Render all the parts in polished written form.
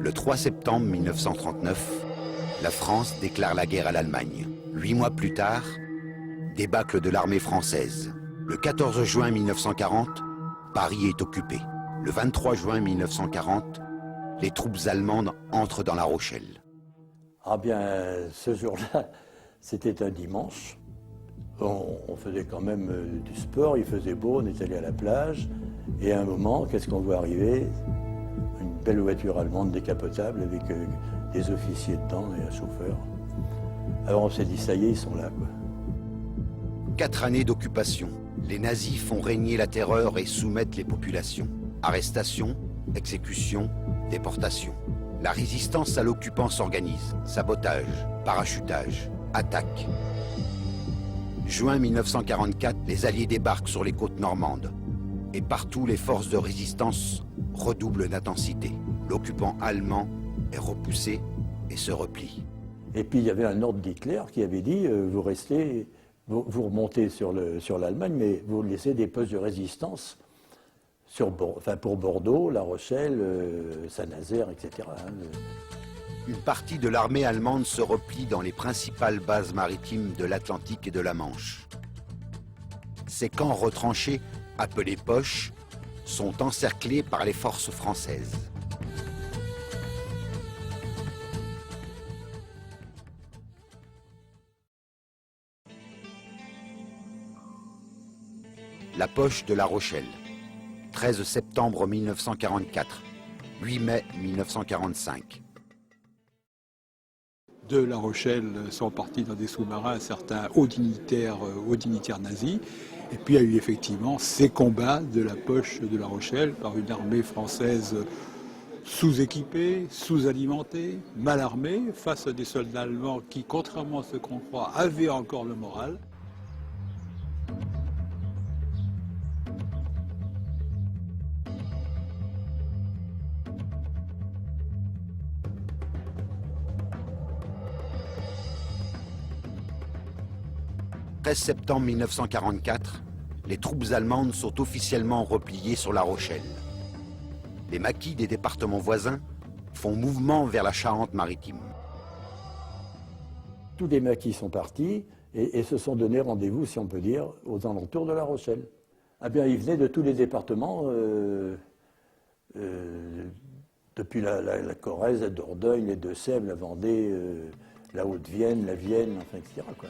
Le 3 septembre 1939, la France déclare la guerre à l'Allemagne. 8 mois plus tard, débâcle de l'armée française. Le 14 juin 1940, Paris est occupé. Le 23 juin 1940, les troupes allemandes entrent dans La Rochelle. Ah bien, ce jour-là, c'était un dimanche. On faisait quand même du sport, il faisait beau, on est allé à la plage. Et à un moment, qu'est-ce qu'on voit arriver? Une belle voiture allemande décapotable avec des officiers dedans et un chauffeur. Alors on s'est dit, ça y est, ils sont là, quoi. 4 années d'occupation. Les nazis font régner la terreur et soumettent les populations. Arrestations, exécutions, déportations. La résistance à l'occupant s'organise. Sabotage, parachutage, attaque. Juin 1944, les Alliés débarquent sur les côtes normandes. Et partout, les forces de résistance redoublent d'intensité. L'occupant allemand est repoussé et se replie. Et puis il y avait un ordre d'Hitler qui avait dit, vous restez, vous remontez sur l'Allemagne, mais vous laissez des postes de résistance pour Bordeaux, La Rochelle, Saint-Nazaire, etc. Une partie de l'armée allemande se replie dans les principales bases maritimes de l'Atlantique et de la Manche. Ces camps retranchés, appelés poches, sont encerclés par les forces françaises. La poche de La Rochelle, 13 septembre 1944, 8 mai 1945. De La Rochelle sont partis dans des sous-marins certains hauts dignitaires nazis. Et puis il y a eu effectivement ces combats de la poche de La Rochelle par une armée française sous-équipée, sous-alimentée, mal armée, face à des soldats allemands qui, contrairement à ce qu'on croit, avaient encore le moral. Le 13 septembre 1944, les troupes allemandes sont officiellement repliées sur La Rochelle. Les maquis des départements voisins font mouvement vers la Charente-Maritime. Tous les maquis sont partis et se sont donné rendez-vous, si on peut dire, aux alentours de La Rochelle. Ah bien, ils venaient de tous les départements, depuis la Corrèze, la Dordogne, les Deux-Sèvres, la Vendée, la Haute-Vienne, la Vienne, enfin, etc., quoi.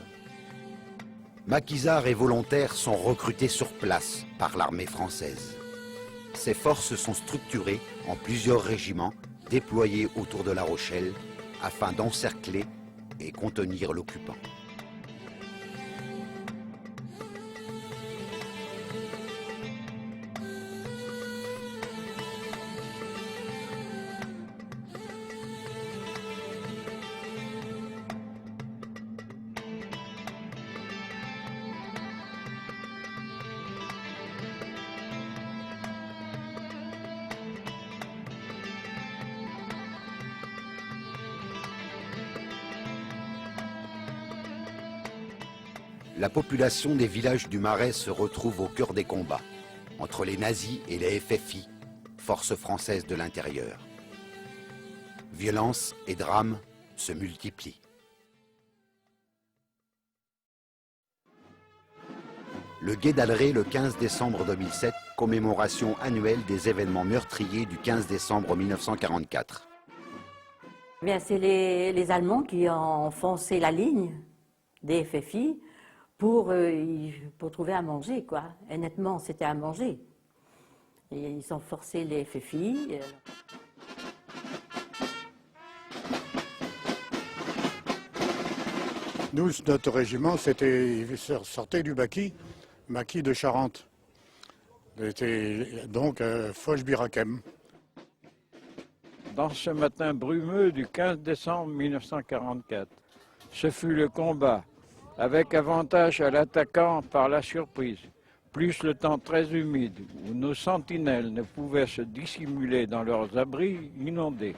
Maquisards et volontaires sont recrutés sur place par l'armée française. Ces forces sont structurées en plusieurs régiments déployés autour de La Rochelle afin d'encercler et contenir l'occupant. La population des villages du Marais se retrouve au cœur des combats, entre les nazis et les FFI, forces françaises de l'intérieur. Violence et drames se multiplient. Le Gué d'Alré le 15 décembre 2007, commémoration annuelle des événements meurtriers du 15 décembre 1944. Bien, c'est les Allemands qui ont foncé la ligne des FFI pour trouver à manger, quoi. Et nettement, c'était à manger. Et ils ont forcé les FFI. Nous, notre régiment, il sortait du maquis de Charente. C'était donc Foch-Birakem. Dans ce matin brumeux du 15 décembre 1944, ce fut le combat, avec avantage à l'attaquant par la surprise, plus le temps très humide, où nos sentinelles ne pouvaient se dissimuler dans leurs abris inondés.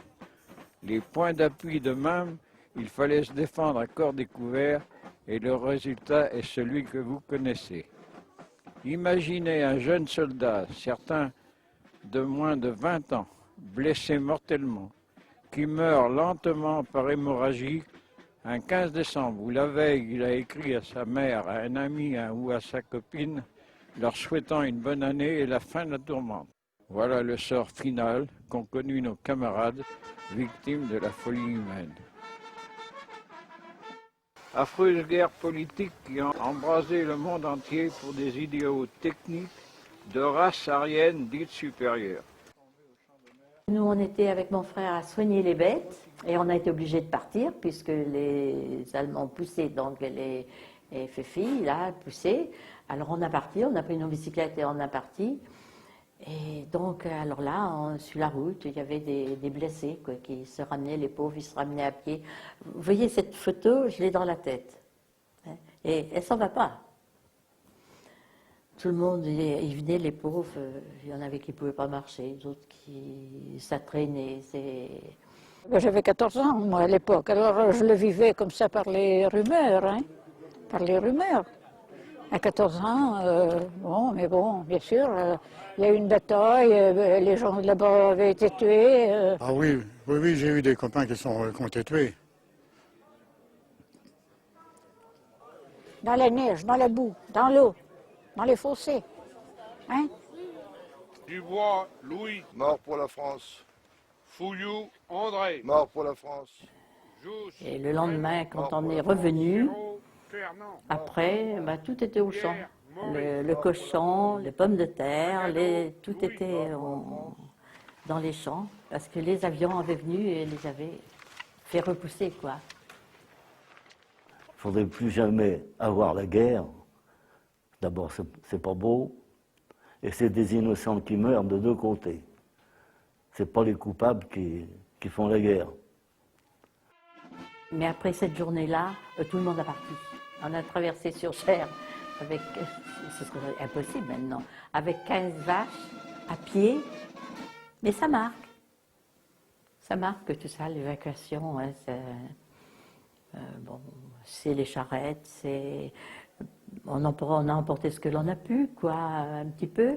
Les points d'appui de même, il fallait se défendre à corps découvert, et le résultat est celui que vous connaissez. Imaginez un jeune soldat, certain de moins de 20 ans, blessé mortellement, qui meurt lentement par hémorragie un 15 décembre, où la veille, il a écrit à sa mère, à un ami ou à sa copine, leur souhaitant une bonne année et la fin de la tourmente. Voilà le sort final qu'ont connu nos camarades, victimes de la folie humaine. Affreuse guerre politique qui a embrasé le monde entier pour des idéaux techniques de race aryenne dite supérieure. Nous, on était avec mon frère à soigner les bêtes et on a été obligés de partir puisque les Allemands poussaient, donc les FFI, là, poussaient. Alors on a parti, on a pris nos bicyclettes et on a parti. Et donc, alors là, sur la route, il y avait des blessés quoi, qui se ramenaient, les pauvres, ils se ramenaient à pied. Vous voyez cette photo, je l'ai dans la tête. Et elle s'en va pas. Tout le monde, ils venaient, les pauvres, il y en avait qui ne pouvaient pas marcher, d'autres qui s'entraînaient. J'avais 14 ans, moi, à l'époque. Alors, je le vivais comme ça par les rumeurs, hein, par les rumeurs. À 14 ans, bon, bien sûr, il y a eu une bataille, les gens là-bas avaient été tués. Ah oui, j'ai eu des copains qui ont été tués. Dans la neige, dans la boue, dans l'eau, dans les fossés. Hein? Dubois, Louis. Mort pour la France. Fouillou, André. Mort pour la France. Jousse, Et le lendemain, quand on est revenu, après, tout était au champ. Le cochon, les pommes de terre, tout était dans les champs, parce que les avions avaient venu et les avaient fait repousser, quoi. Il ne faudrait plus jamais avoir la guerre. D'abord, c'est pas beau, et c'est des innocents qui meurent de deux côtés. C'est pas les coupables qui font la guerre. Mais après cette journée-là, tout le monde a parti. On a traversé sur Cher avec, ce serait impossible maintenant, avec 15 vaches à pied, mais ça marque. Ça marque tout ça, l'évacuation. Hein, c'est les charrettes, on a emporté ce que l'on a pu, quoi, un petit peu.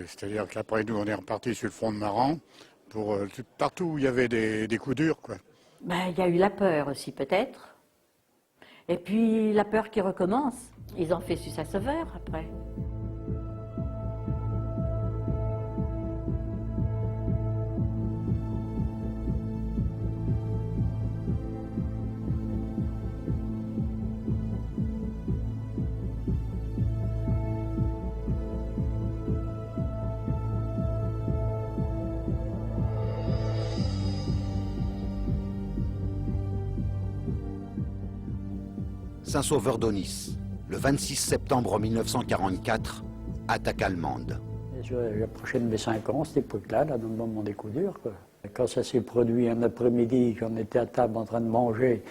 C'est-à-dire qu'après nous, on est reparti sur le front de Maran, partout où il y avait des coups durs, quoi. Il y a eu la peur aussi, peut-être. Et puis la peur qui recommence. Ils ont fait sur Saint-Sauveur après. Saint-Sauveur-d'Aunis, le 26 septembre 1944, attaque allemande. J'approchais de mes 5 ans, cette époque-là, dans le moment des coups durs, quoi. Quand ça s'est produit un après-midi, qu'on était à table en train de manger,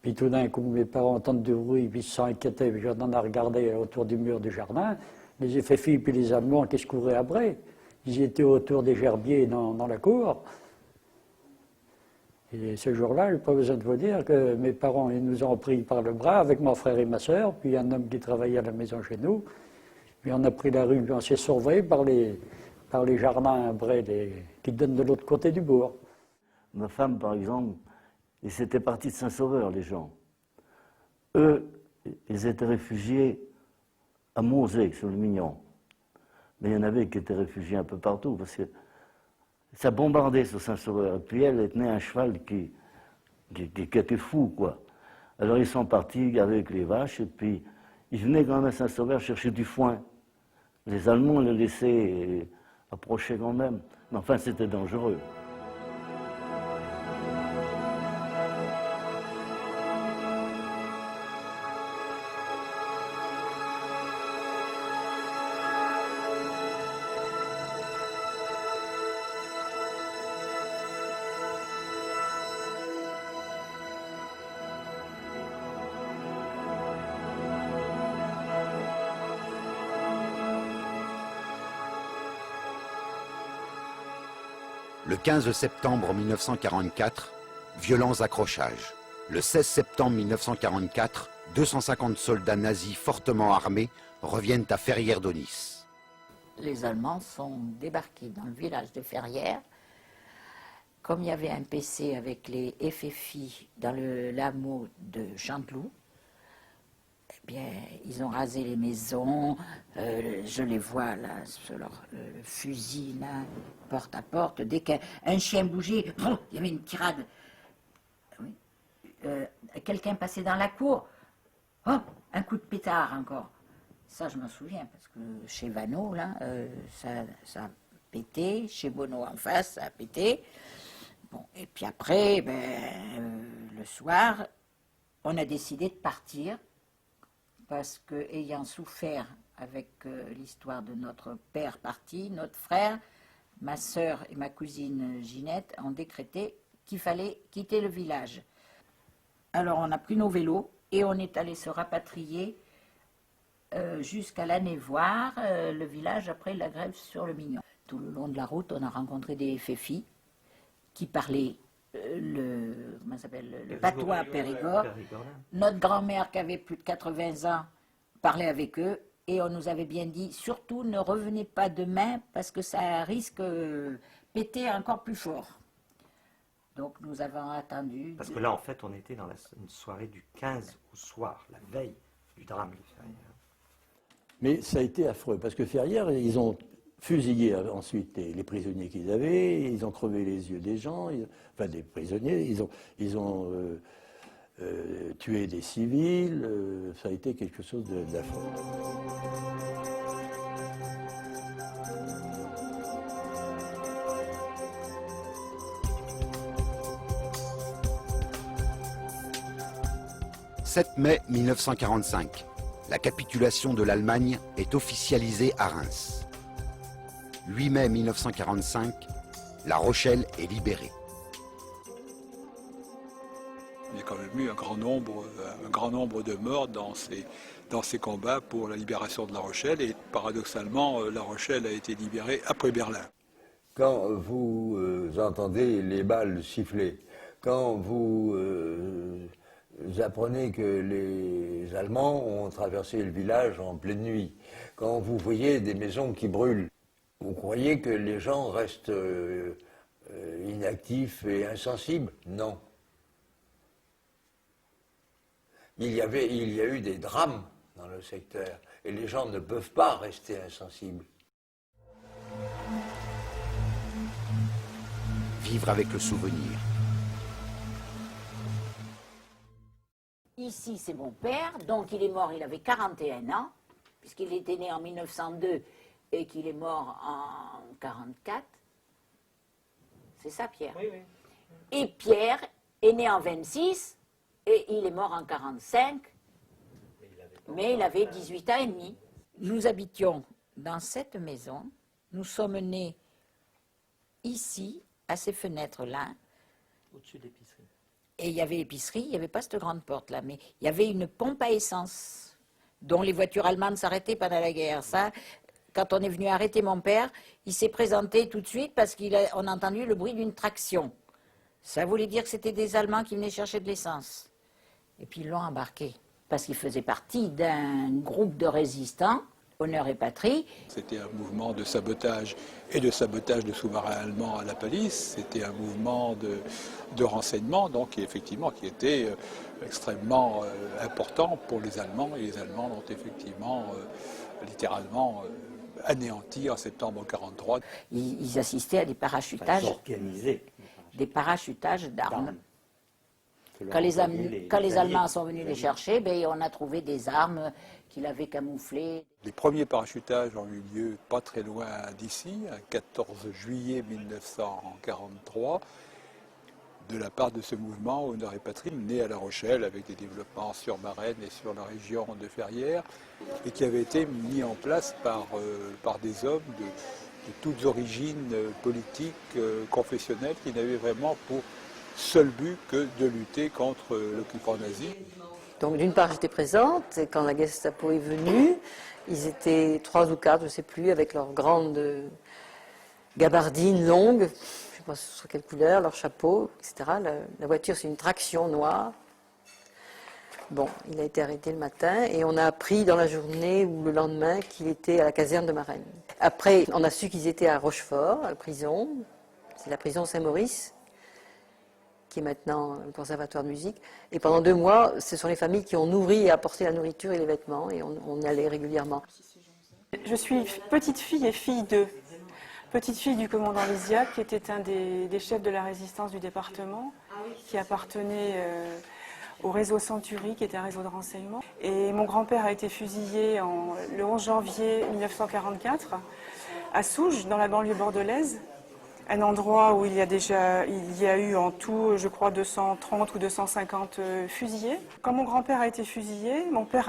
puis tout d'un coup, mes parents entendent du bruit, puis ils s'inquiétaient, puis j'en ai regardé autour du mur du jardin, les FFI puis les Allemands qui se couraient après. Ils étaient autour des gerbiers dans la cour. Et ce jour-là, je n'ai pas besoin de vous dire que mes parents ils nous ont pris par le bras avec mon frère et ma sœur, puis un homme qui travaillait à la maison chez nous. Puis on a pris la rue, puis on s'est sauvé par les jardins qui donnent de l'autre côté du bourg. Ma femme, par exemple, ils étaient partis de Saint-Sauveur, les gens. Eux, ils étaient réfugiés à Monzé, sur le Mignon. Mais il y en avait qui étaient réfugiés un peu partout, parce que ça bombardait sur Saint-Sauveur. Et puis elle tenait un cheval qui était fou, quoi. Alors ils sont partis avec les vaches, et puis ils venaient quand même à Saint-Sauveur chercher du foin. Les Allemands les laissaient approcher quand même. Mais enfin, c'était dangereux. Le 15 septembre 1944, violents accrochages. Le 16 septembre 1944, 250 soldats nazis fortement armés reviennent à Ferrières-d'Aunis. les Allemands sont débarqués dans le village de Ferrières. Comme il y avait un PC avec les FFI dans le hameau de Chanteloup, eh bien, ils ont rasé les maisons. Je les vois là, sur leur fusil, là, porte à porte. Dès qu'un chien bougeait, il y avait une tirade. Oui. Quelqu'un passait dans la cour. Oh, un coup de pétard encore. Ça, je m'en souviens, parce que chez Vanneau, là, ça a pété. Chez Bonneau en face, ça a pété. Bon, et puis après, le soir, on a décidé de partir, parce que, ayant souffert avec l'histoire de notre père parti, notre frère, ma sœur et ma cousine Ginette ont décrété qu'il fallait quitter le village. Alors on a pris nos vélos et on est allé se rapatrier jusqu'à l'Annévoire, le village après la grève sur le Mignon. Tout le long de la route, on a rencontré des FFI qui parlaient le patois périgord. Notre grand-mère, qui avait plus de 80 ans, parlait avec eux et on nous avait bien dit, surtout ne revenez pas demain parce que ça risque de péter encore plus fort. Donc nous avons attendu. Parce que là, en fait, on était dans une soirée du 15 au soir, la veille du drame de Ferrières. Mais ça a été affreux, parce que Ferrières, ils ont fusillé ensuite les prisonniers qu'ils avaient, ils ont crevé les yeux des gens, enfin des prisonniers, ils ont tué des civils, ça a été quelque chose d'affreux. « 7 mai 1945. La capitulation de l'Allemagne est officialisée à Reims. 8 mai 1945. La Rochelle est libérée. » Il y a quand même eu un grand nombre de morts dans ces combats pour la libération de La Rochelle. Et paradoxalement, La Rochelle a été libérée après Berlin. Quand vous entendez les balles siffler, quand vous apprenez que les Allemands ont traversé le village en pleine nuit, quand vous voyez des maisons qui brûlent, vous croyez que les gens restent inactifs et insensibles? Non. Il y a eu des drames dans le secteur et les gens ne peuvent pas rester insensibles. Vivre avec le souvenir. Ici, c'est mon père, donc il est mort, il avait 41 ans, puisqu'il était né en 1902 et qu'il est mort en 1944. C'est ça, Pierre? Oui, oui. Et Pierre est né en 26 et il est mort en 1945, mais il avait 18 ans et demi. Nous habitions dans cette maison, nous sommes nés ici, à ces fenêtres-là. Au-dessus de l'épicerie. Et il y avait l'épicerie, il n'y avait pas cette grande porte-là, mais il y avait une pompe à essence dont les voitures allemandes s'arrêtaient pendant la guerre. Ça, quand on est venu arrêter mon père, il s'est présenté tout de suite parce qu'on a entendu le bruit d'une traction. Ça voulait dire que c'était des Allemands qui venaient chercher de l'essence. Et puis ils l'ont embarqué, parce qu'il faisait partie d'un groupe de résistants, Honneur et Patrie. C'était un mouvement de sabotage et de sabotage de sous-marins allemands à la palisse. C'était un mouvement de renseignement, donc effectivement, qui était extrêmement important pour les Allemands. Et les Allemands l'ont effectivement, littéralement, anéanti en septembre 1943. Ils assistaient à des parachutages. Organisés. Des parachutages d'armes. Quand les Allemands sont venus les chercher, on a trouvé des armes qu'il avait camouflées. Les premiers parachutages ont eu lieu pas très loin d'ici, le 14 juillet 1943, de la part de ce mouvement Honneur et Patrie, né à La Rochelle avec des développements sur Marennes et sur la région de Ferrières, et qui avait été mis en place par des hommes de toutes origines politiques, confessionnelles, qui n'avaient vraiment pour seul but que de lutter contre l'occupant nazi. Donc d'une part j'étais présente et quand la Gestapo est venue, ils étaient 3 ou 4, je ne sais plus, avec leurs grandes gabardines longues, je ne sais pas sur quelle couleur, leur chapeau, etc. La voiture c'est une traction noire. Bon, il a été arrêté le matin et on a appris dans la journée ou le lendemain qu'il était à la caserne de Marennes. Après, on a su qu'ils étaient à Rochefort, à la prison. C'est la prison Saint-Maurice, qui est maintenant le conservatoire de musique. Et pendant 2 mois, ce sont les familles qui ont nourri et apporté la nourriture et les vêtements, et on y allait régulièrement. Je suis petite fille et fille d'eux. Petite fille du commandant Lisiac, qui était un des chefs de la résistance du département, qui appartenait au réseau Century, qui était un réseau de renseignement. Et mon grand-père a été fusillé le 11 janvier 1944 à Souges, dans la banlieue bordelaise, un endroit où il y a eu en tout, je crois, 230 ou 250 fusillés. Quand mon grand-père a été fusillé, mon père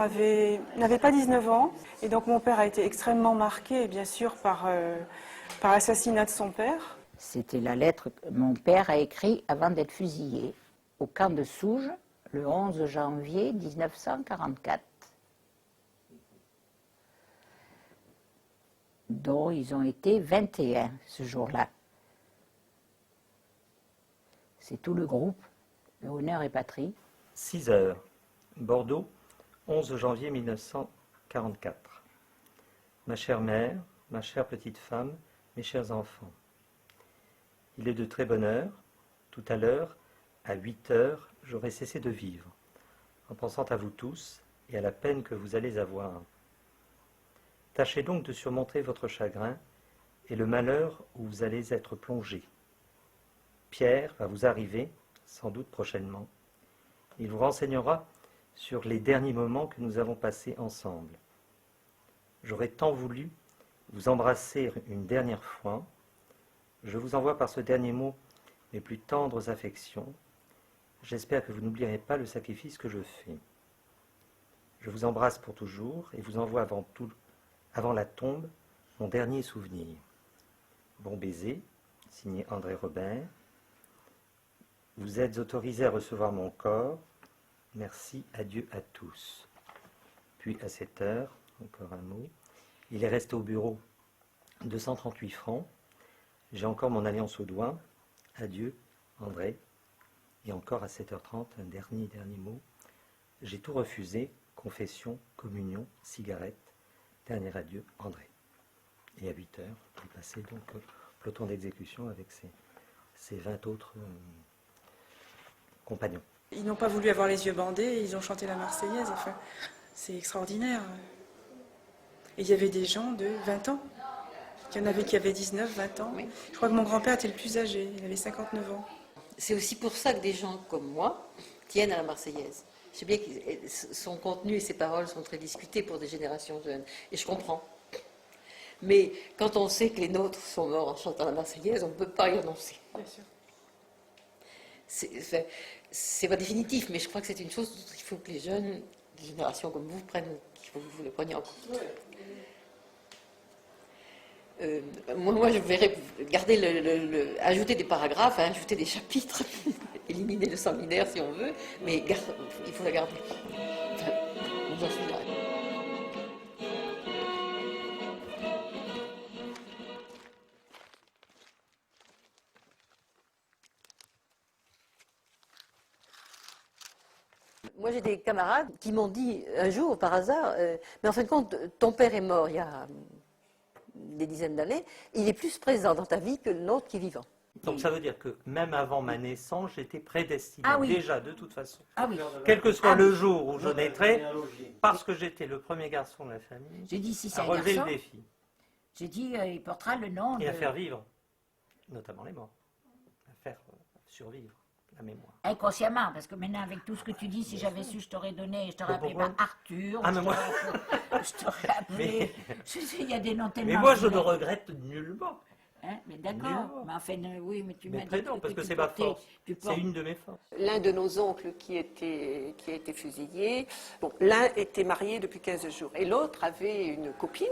n'avait pas 19 ans, et donc mon père a été extrêmement marqué, bien sûr, par l'assassinat de son père. C'était la lettre que mon père a écrite avant d'être fusillé au camp de Souges, le 11 janvier 1944. Dont ils ont été 21 ce jour-là. C'est tout le groupe, le Honneur et Patrie. 6 heures, Bordeaux, 11 janvier 1944. Ma chère mère, ma chère petite femme, mes chers enfants. Il est de très bonne heure. Tout à l'heure, à 8 heures, j'aurai cessé de vivre, en pensant à vous tous et à la peine que vous allez avoir. Tâchez donc de surmonter votre chagrin et le malheur où vous allez être plongé. Pierre va vous arriver, sans doute prochainement. Il vous renseignera sur les derniers moments que nous avons passés ensemble. J'aurais tant voulu vous embrasser une dernière fois. Je vous envoie par ce dernier mot mes plus tendres affections. J'espère que vous n'oublierez pas le sacrifice que je fais. Je vous embrasse pour toujours et vous envoie avant la tombe, mon dernier souvenir. Bon baiser, signé André Robert. Vous êtes autorisé à recevoir mon corps. Merci, adieu à tous. Puis à 7 heures, encore un mot. Il est resté au bureau 238 francs. J'ai encore mon alliance au doigt. Adieu, André. Et encore à 7h30, un dernier mot. J'ai tout refusé. Confession, communion, cigarette. Dernier adieu, André. Et à 8 heures, il passait donc au peloton d'exécution avec ses 20 autres compagnons. Ils n'ont pas voulu avoir les yeux bandés, ils ont chanté la Marseillaise. Enfin, c'est extraordinaire. Et il y avait des gens de 20 ans. Il y en avait qui avaient 19, 20 ans. Oui. Je crois que mon grand-père était le plus âgé, il avait 59 ans. C'est aussi pour ça que des gens comme moi tiennent à la Marseillaise. Je sais bien que son contenu et ses paroles sont très discutés pour des générations jeunes, et je comprends. Mais quand on sait que les nôtres sont morts en chantant la Marseillaise, on ne peut pas y renoncer. Bien sûr. C'est pas définitif, mais je crois que c'est une chose dont il faut que les jeunes, des générations comme vous, qu'il faut que vous les preniez en compte. Moi, je verrais garder ajouter des paragraphes, ajouter des chapitres, éliminer le sanguinaire si on veut, mais il faut la garder. Enfin, j'en suis là. Moi, j'ai des camarades qui m'ont dit un jour, par hasard, mais en fin de compte, ton père est mort il y a des dizaines d'années, il est plus présent dans ta vie que le nôtre qui est vivant. Donc ça veut dire que même avant ma naissance, j'étais prédestiné, déjà de toute façon. Quel que soit le jour où je naîtrais, parce que j'étais le premier garçon de la famille, J'ai dit si c'est à un relever garçon, le défi. j'ai dit il portera le nom Et de... à faire vivre, notamment les morts, à faire survivre la mémoire. Inconsciemment, parce que maintenant avec tout ce que tu dis, si j'avais su, je t'aurais donné, je t'aurais appelé par Arthur, Ah, mais moi... je t'aurais appelé... Je sais, il y a des noms tellement... Mais moi, je ne regrette nullement. Hein, mais d'accord, mais enfin, oui, mais tu m'as dit prénom, parce que c'est ma force. C'est une de mes forces. L'un de nos oncles qui a été fusillé, l'un était marié depuis 15 jours et l'autre avait une copine.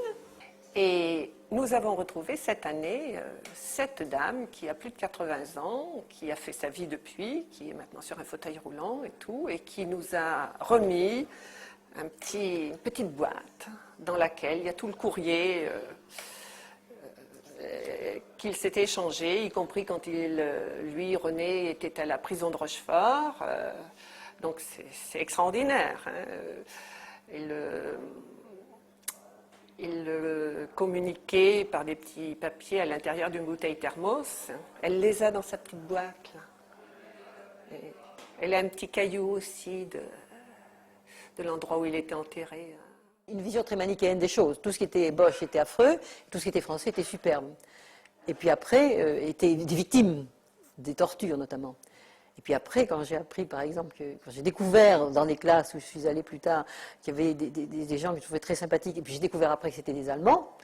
Et nous avons retrouvé cette année cette dame qui a plus de 80 ans, qui a fait sa vie depuis, qui est maintenant sur un fauteuil roulant et tout, et qui nous a remis une petite boîte dans laquelle il y a tout le courrier qu'il s'était échangé, y compris quand lui, René, était à la prison de Rochefort. Donc c'est extraordinaire. Hein. Il communiquait par des petits papiers à l'intérieur d'une bouteille thermos. Elle les a dans sa petite boîte, là. Et elle a un petit caillou aussi de l'endroit où il était enterré. Une vision très manichéenne des choses. Tout ce qui était Bosch était affreux, tout ce qui était français était superbe. Et puis après, étaient des victimes, des tortures notamment. Et puis après, quand j'ai appris, par exemple, quand j'ai découvert dans les classes où je suis allée plus tard, qu'il y avait des gens que je trouvais très sympathiques, et puis j'ai découvert après que c'était des Allemands,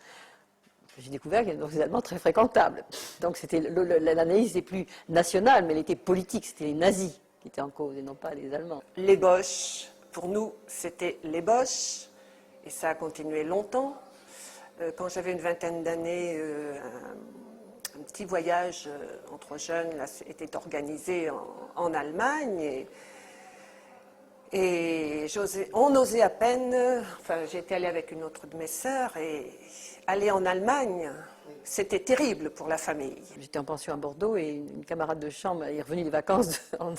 j'ai découvert qu'il y avait des Allemands très fréquentables. Donc l'analyse n'était plus nationale, mais elle était politique, c'était les nazis qui étaient en cause et non pas les Allemands. Les Boches, pour nous, c'était les Boches, et ça a continué longtemps. Quand j'avais une vingtaine d'années, un petit voyage entre jeunes là, était organisé en Allemagne et on osait à peine, enfin j'étais allée avec une autre de mes sœurs et aller en Allemagne, c'était terrible pour la famille. J'étais en pension à Bordeaux et une camarade de chambre est revenue des vacances en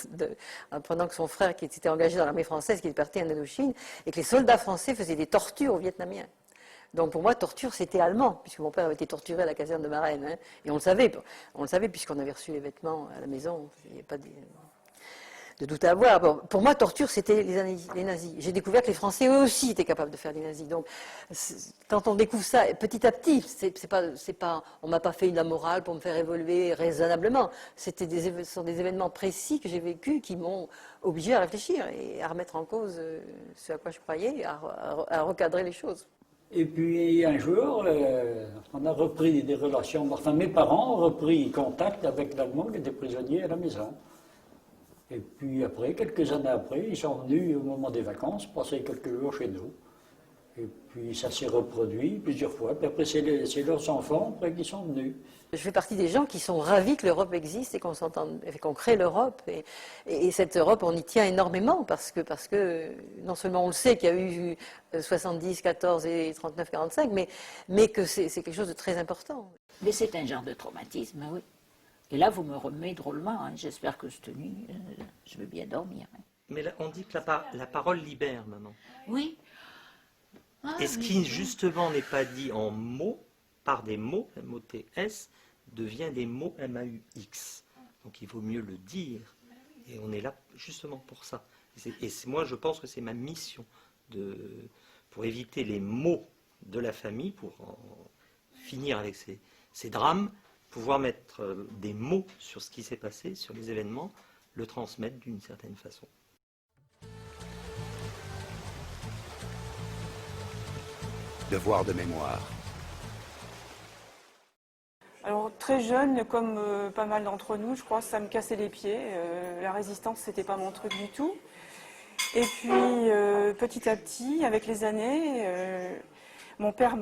apprenant que son frère qui était engagé dans l'armée française, qui était parti en Indochine, et que les soldats français faisaient des tortures aux Vietnamiens. Donc pour moi, torture, c'était allemand, puisque mon père avait été torturé à la caserne de Marennes. Hein, et on le savait puisqu'on avait reçu les vêtements à la maison. Il n'y a pas de doute à avoir. Bon, pour moi, torture, c'était les nazis. J'ai découvert que les Français, eux aussi, étaient capables de faire des nazis. Donc quand on découvre ça petit à petit, on ne m'a pas fait une morale pour me faire évoluer raisonnablement. Ce sont des événements précis que j'ai vécus qui m'ont obligé à réfléchir et à remettre en cause ce à quoi je croyais, à recadrer les choses. Et puis un jour, on a repris des relations, enfin mes parents ont repris contact avec l'Allemand qui était prisonnier à la maison. Et puis après, quelques années après, ils sont venus au moment des vacances, passer quelques jours chez nous. Et puis ça s'est reproduit plusieurs fois. Puis après, c'est leurs enfants après, qui sont venus. Je fais partie des gens qui sont ravis que l'Europe existe et qu'on crée l'Europe. Et cette Europe, on y tient énormément parce que non seulement on le sait qu'il y a eu 70, 14 et 39, 45, mais que c'est quelque chose de très important. Mais c'est un genre de traumatisme, oui. Et là, vous me remettez drôlement. Hein. J'espère que cette nuit, je vais bien dormir. Hein. Mais là, on dit que la parole libère, maman. Oui. Et ce qui, justement, n'est pas dit en mots, par des mots, M-O-T-S, devient des mots M-A-U-X. Donc il vaut mieux le dire. Et on est là justement pour ça. Moi, je pense que c'est ma mission pour éviter les mots de la famille, pour en finir avec ces drames, pouvoir mettre des mots sur ce qui s'est passé, sur les événements, le transmettre d'une certaine façon. Devoir de mémoire. Alors très jeune, comme pas mal d'entre nous, je crois, ça me cassait les pieds. La résistance, c'était pas mon truc du tout. Et puis petit à petit, avec les années, mon père,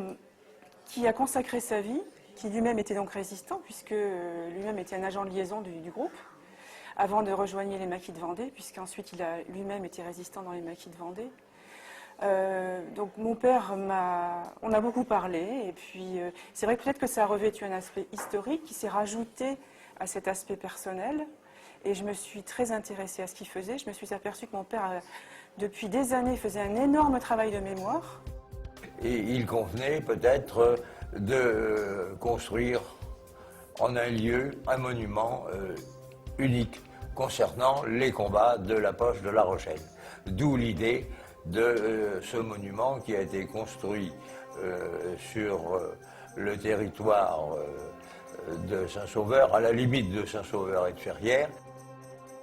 qui a consacré sa vie, qui lui-même était donc résistant, puisque lui-même était un agent de liaison du groupe, avant de rejoindre les maquis de Vendée, puisqu'ensuite il a lui-même été résistant dans les maquis de Vendée. Donc mon père on a beaucoup parlé, et puis c'est vrai que peut-être que ça a revêtu un aspect historique qui s'est rajouté à cet aspect personnel, et je me suis très intéressée à ce qu'il faisait. Je me suis aperçue que mon père, depuis des années, faisait un énorme travail de mémoire. Et il convenait peut-être de construire en un lieu un monument unique concernant les combats de la poche de La Rochelle. D'où l'idée de ce monument qui a été construit sur le territoire de Saint-Sauveur, à la limite de Saint-Sauveur et de Ferrières.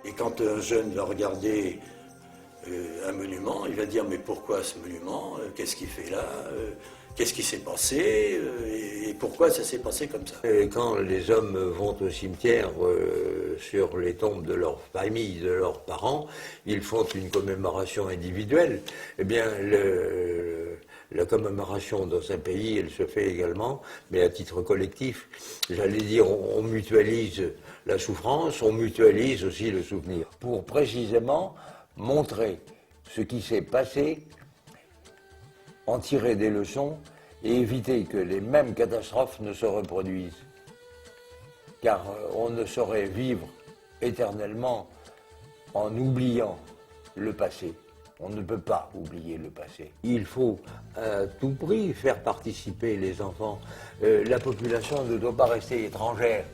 Et quand un jeune va regarder un monument, il va dire mais pourquoi ce monument? Qu'est-ce qu'il fait là? Qu'est-ce qui s'est passé? Et pourquoi ça s'est passé comme ça? Et quand les hommes vont au cimetière sur les tombes de leur famille, de leurs parents, ils font une commémoration individuelle. Eh bien, la commémoration dans un pays, elle se fait également, mais à titre collectif. J'allais dire, on mutualise la souffrance, on mutualise aussi le souvenir. Pour précisément montrer ce qui s'est passé, en tirer des leçons et éviter que les mêmes catastrophes ne se reproduisent. Car on ne saurait vivre éternellement en oubliant le passé. On ne peut pas oublier le passé. Il faut à tout prix faire participer les enfants. La population ne doit pas rester étrangère.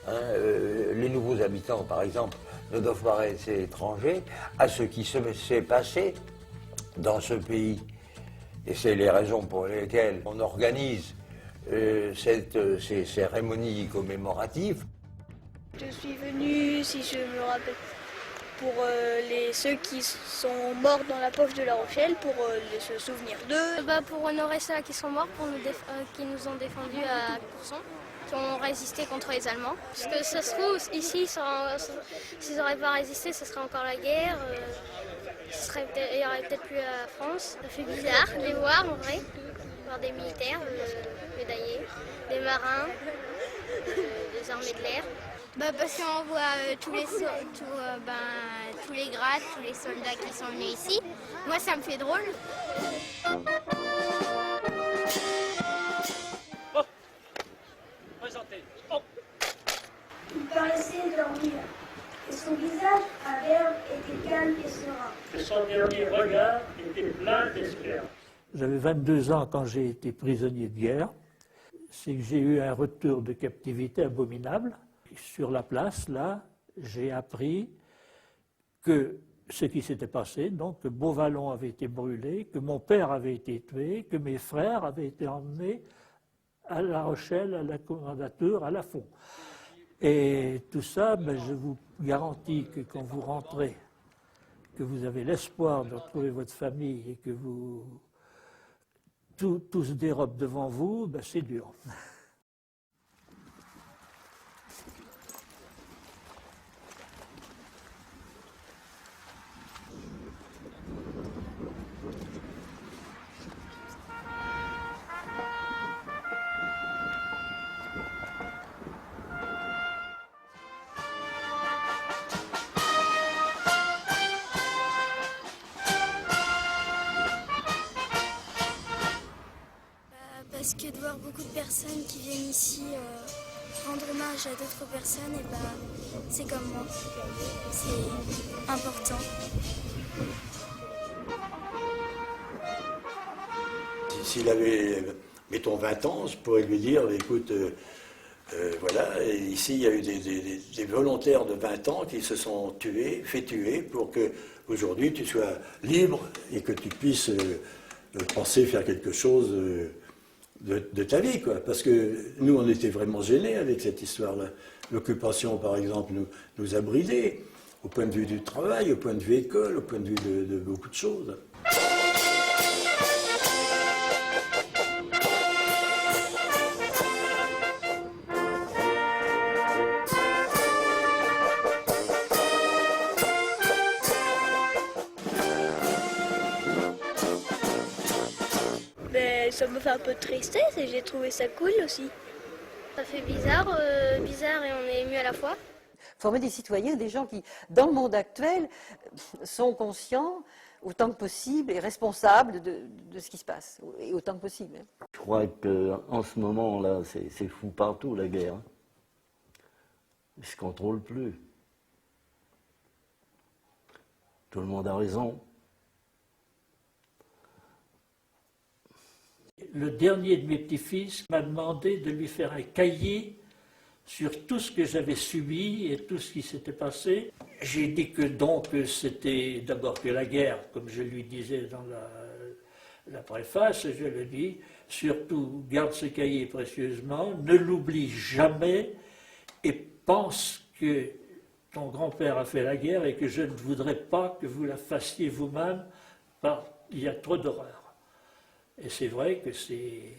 Les nouveaux habitants, par exemple, ne doivent pas rester étrangers à ce qui s'est passé dans ce pays. Et c'est les raisons pour lesquelles on organise ces cérémonies commémoratives. Je suis venu, si je me rappelle, pour ceux qui sont morts dans la poche de La Rochelle, pour se souvenir d'eux. Pour honorer ceux qui sont morts, qui nous ont défendus à Courson, qui ont résisté contre les Allemands. Parce que ça se trouve, ici, s'ils n'auraient pas résisté, ce serait encore la guerre. Il n'y aurait peut-être plus la France. Ça fait bizarre de les voir, en vrai. Voir des militaires médaillés, des marins, des armées de l'air. Parce qu'on voit tous les grades, tous les soldats qui sont venus ici. Moi, ça me fait drôle. Présentez. Il paraissait dormir, et son visage à verbe était calme et serein. Son dernier regard était plein d'espérance. J'avais 22 ans quand j'ai été prisonnier de guerre. C'est que j'ai eu un retour de captivité abominable. Sur la place, là, j'ai appris que ce qui s'était passé, donc que Beauvallon avait été brûlé, que mon père avait été tué, que mes frères avaient été emmenés à La Rochelle, à la commandature, à Lafond. Et tout ça, je vous garantis que quand vous rentrez, que vous avez l'espoir de retrouver votre famille et que tout se dérobe devant vous, c'est dur. Parce que de voir beaucoup de personnes qui viennent ici rendre hommage à d'autres personnes, c'est comme moi. C'est important. S'il avait, mettons, 20 ans, je pourrais lui dire, écoute, voilà, et ici il y a eu des volontaires de 20 ans qui se sont fait tuer pour que aujourd'hui tu sois libre et que tu puisses penser faire quelque chose de ta vie, quoi. Parce que nous, on était vraiment gênés avec cette histoire-là. L'occupation, par exemple, nous a bridés, au point de vue du travail, au point de vue école, au point de vue de beaucoup de choses. Ça me fait un peu de tristesse et j'ai trouvé ça cool aussi. Ça fait bizarre et on est ému à la fois. Former des citoyens, des gens qui, dans le monde actuel, sont conscients autant que possible et responsables de ce qui se passe, et autant que possible. Je crois qu'en ce moment-là, c'est fou partout, la guerre. Ils ne se contrôlent plus. Tout le monde a raison. Le dernier de mes petits-fils m'a demandé de lui faire un cahier sur tout ce que j'avais subi et tout ce qui s'était passé. J'ai dit que donc c'était d'abord que la guerre, comme je lui disais dans la préface, je le dis, surtout garde ce cahier précieusement, ne l'oublie jamais et pense que ton grand-père a fait la guerre et que je ne voudrais pas que vous la fassiez vous-même, car il y a trop d'horreur. Et c'est vrai que c'est